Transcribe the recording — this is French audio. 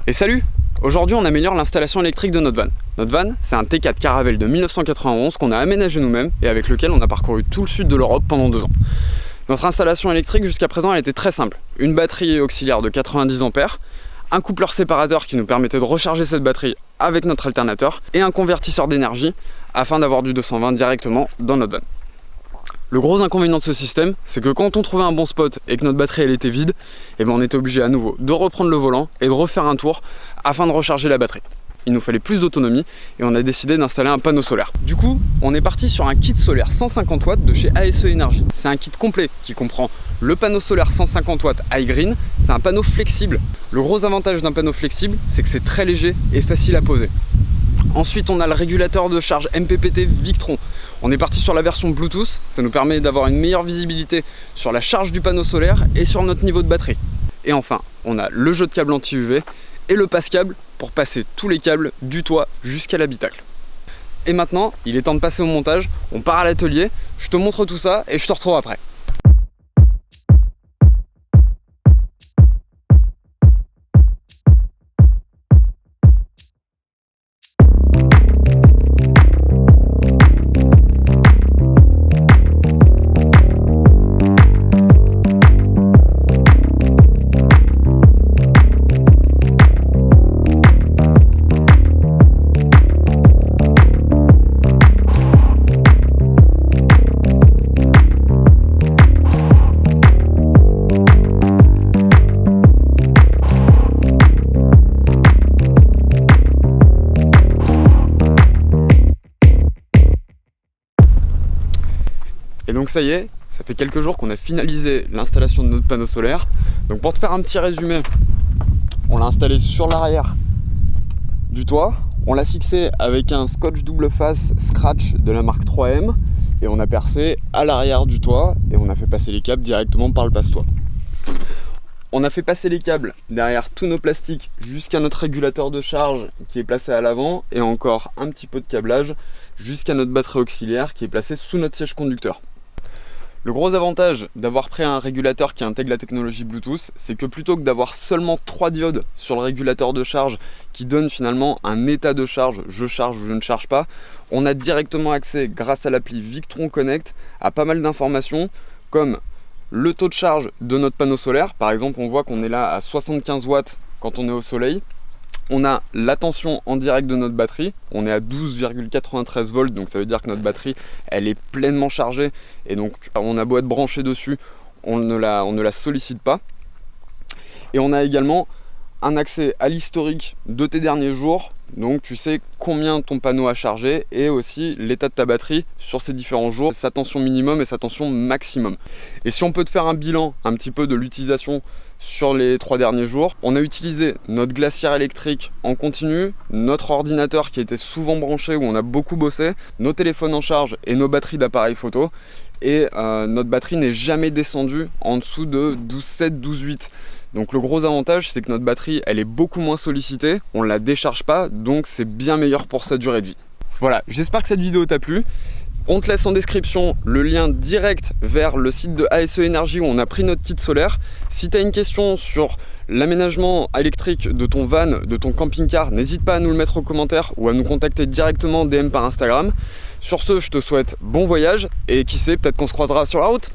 Et salut! Aujourd'hui, on améliore l'installation électrique de notre van. Notre van, c'est un T4 Caravelle de 1991 qu'on a aménagé nous-mêmes et avec lequel on a parcouru tout le sud de l'Europe pendant 2 ans. Notre installation électrique jusqu'à présent, elle était très simple. Une batterie auxiliaire de 90 ampères, un coupleur séparateur qui nous permettait de recharger cette batterie avec notre alternateur et un convertisseur d'énergie afin d'avoir du 220 directement dans notre van. Le gros inconvénient de ce système, c'est que quand on trouvait un bon spot et que notre batterie elle était vide, on était obligé à nouveau de reprendre le volant et de refaire un tour afin de recharger la batterie. Il nous fallait plus d'autonomie et on a décidé d'installer un panneau solaire. Du coup, on est parti sur un kit solaire 150 watts de chez ASE Énergie. C'est un kit complet qui comprend le panneau solaire 150 watts iGreen. C'est un panneau flexible. Le gros avantage d'un panneau flexible, c'est que c'est très léger et facile à poser. Ensuite, on a le régulateur de charge MPPT Victron. On est parti sur la version Bluetooth, ça nous permet d'avoir une meilleure visibilité sur la charge du panneau solaire et sur notre niveau de batterie. Et enfin, on a le jeu de câbles anti-UV et le passe-câble pour passer tous les câbles du toit jusqu'à l'habitacle. Et maintenant, il est temps de passer au montage, on part à l'atelier, je te montre tout ça et je te retrouve après. Et donc ça y est, ça fait quelques jours qu'on a finalisé l'installation de notre panneau solaire. Donc pour te faire un petit résumé, on l'a installé sur l'arrière du toit. On l'a fixé avec un scotch double face scratch de la marque 3M et on a percé à l'arrière du toit et on a fait passer les câbles directement par le passe-toit. On a fait passer les câbles derrière tous nos plastiques jusqu'à notre régulateur de charge qui est placé à l'avant et encore un petit peu de câblage jusqu'à notre batterie auxiliaire qui est placée sous notre siège conducteur. Le gros avantage d'avoir pris un régulateur qui intègre la technologie Bluetooth, c'est que plutôt que d'avoir seulement 3 diodes sur le régulateur de charge qui donne finalement un état de charge, je charge ou je ne charge pas, on a directement accès grâce à l'appli Victron Connect à pas mal d'informations comme le taux de charge de notre panneau solaire. Par exemple, on voit qu'on est là à 75 watts quand on est au soleil. On a la tension en direct de notre batterie, on est à 12,93 volts, donc ça veut dire que notre batterie elle est pleinement chargée et donc on a beau être branché dessus, on ne la sollicite pas. Et on a également un accès à l'historique de tes derniers jours, donc tu sais combien ton panneau a chargé et aussi l'état de ta batterie sur ces différents jours, sa tension minimum et sa tension maximum. Et si on peut te faire un bilan un petit peu de l'utilisation sur les 3 derniers jours, on a utilisé notre glacière électrique en continu, notre ordinateur qui était souvent branché où on a beaucoup bossé, nos téléphones en charge et nos batteries d'appareils photo et notre batterie n'est jamais descendue en dessous de 12,7, 12,8. Donc le gros avantage c'est que notre batterie elle est beaucoup moins sollicitée, on ne la décharge pas donc c'est bien meilleur pour sa durée de vie. Voilà, j'espère que cette vidéo t'a plu. On te laisse en description le lien direct vers le site de ASE Énergie où on a pris notre kit solaire. Si tu as une question sur l'aménagement électrique de ton van, de ton camping-car, n'hésite pas à nous le mettre en commentaire ou à nous contacter directement DM par Instagram. Sur ce, je te souhaite bon voyage et qui sait, peut-être qu'on se croisera sur la route.